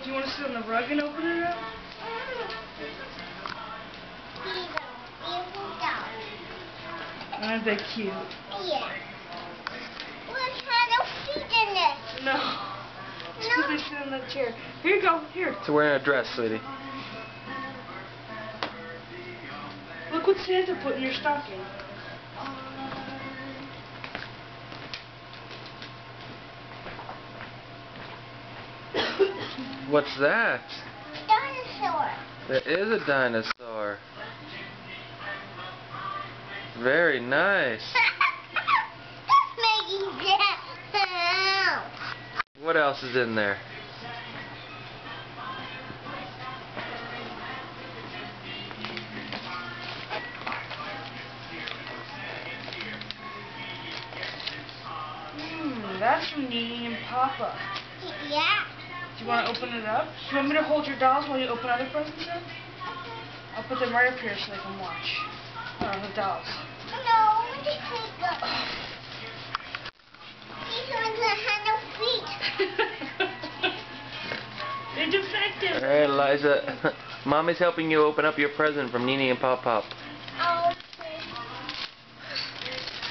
Do you want to sit on the rug and open it up? Aren't they cute? Yeah. Look, had no feet in it. No. Just they sit on that chair. Here you go. Here. So wearing a dress, sweetie. Look what Santa put in your stocking. What's that? Dinosaur. There is a dinosaur. Very nice. Making that. What else is in there? That's from Nene and Papa. Yeah. Do you want to open it up? Do you want me to hold your dolls while you open other presents in? I'll put them right up here so they can watch. The dolls. No, just take them. These ones that have no feet. They're defective. Alright, Eliza. Mommy's helping you open up your present from Nene and Pop Pop. Oh,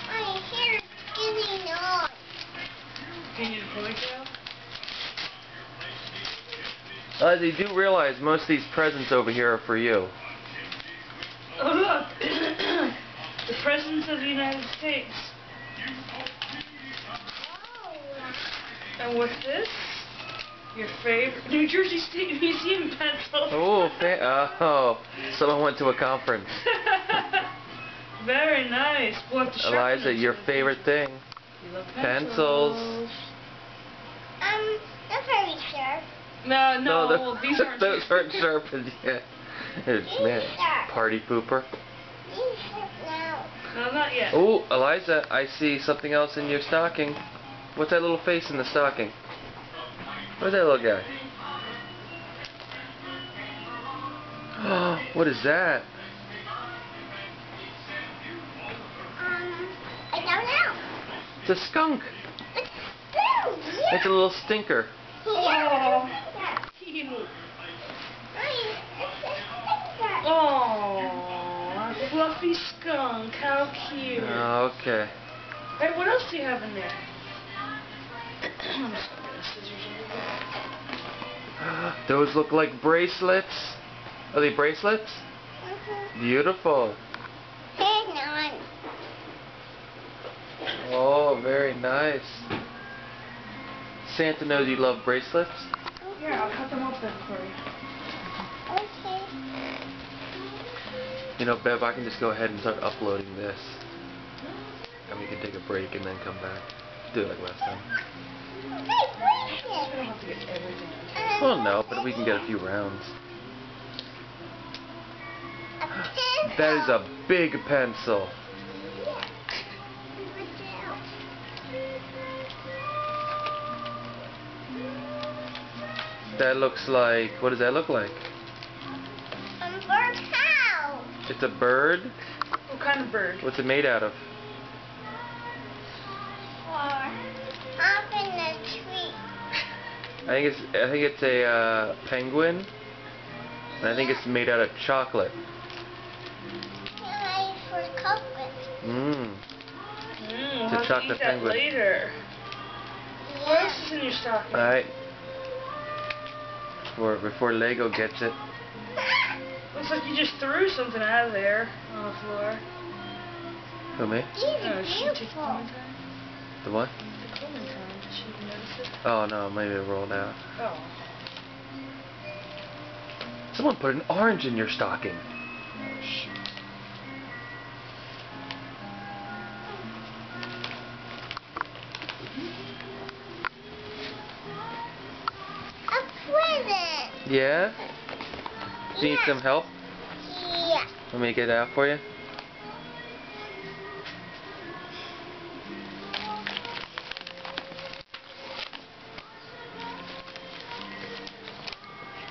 my hair is getting on. Do you need a ponytail? Eliza, you do realize most of these presents over here are for you. Oh, look. The Presidents of the United States. And what's this? Your favorite New Jersey State Museum pencil. Oh, someone went to a conference. Very nice. We'll have to sharpen Eliza, it. your favorite thing. You love Pencils. They're very sharp. No, these aren't. Those aren't sharpened yet. Man, party pooper. These sharp now. No, not yet. Oh, Eliza, I see something else in your stocking. What's that little face in the stocking? Where's that little guy? What is that? I don't know. It's a skunk. It's blue. Yeah. It's a little stinker. Oh, cute. Oh, a fluffy skunk. How cute. Oh, okay. Hey, what else do you have in there? Those look like bracelets. Are they bracelets? Beautiful. Here's none. Oh, very nice. Santa knows you love bracelets. Here, I'll cut them open for you. Okay. You know, Bev, I can just go ahead and start uploading this. And we can take a break and then come back. Do it like last time. I don't have to get everything. Well, no, but we can get a few rounds. That is a big pencil. That looks like, what does that look like? Bird house. It's a bird? What kind of bird? What's it made out of? Up in the tree. I think it's a penguin. And I think it's made out of chocolate. Nice for chocolate. Mmm. We'll It's a have to chocolate eat that penguin. later. What else is in your stocking? Alright. Before Lego gets it. Looks like you just threw something out of there on the floor. Who, me? These are Should you take beautiful. Clementine? The what? The Clementine. Did she notice it? Oh no, maybe it rolled out. Oh. Someone put an orange in your stocking. Oh, shoot. A present. Yeah? Do you need some help? Yeah. Want me to get it out for you?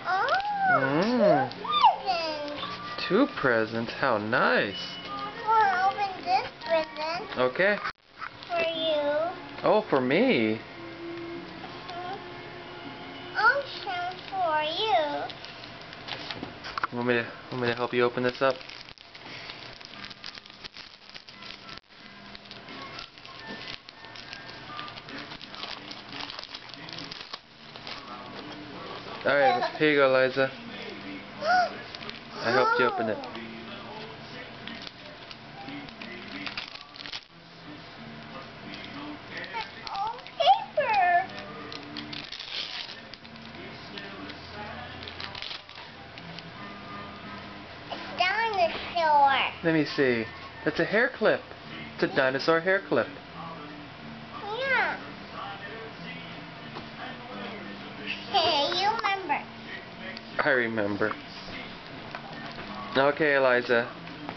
Oh, presents. 2 presents. How nice. We'll open this present Okay. for you. Oh, for me? Ocean for Want me to help you open this up? Alright, here you go, Liza. I helped you open it. Oh, paper. It's dinosaur. Let me see. That's a hair clip. It's a dinosaur hair clip. Yeah. Hey, you remember? I remember. Okay, Eliza.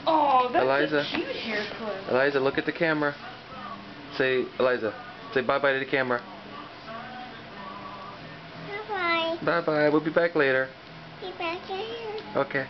Oh, that's Eliza. a cute hair clip. Eliza, look at the camera. Say, Eliza, say bye-bye to the camera. Bye-bye. Bye-bye. We'll be back later. Be back here. Okay.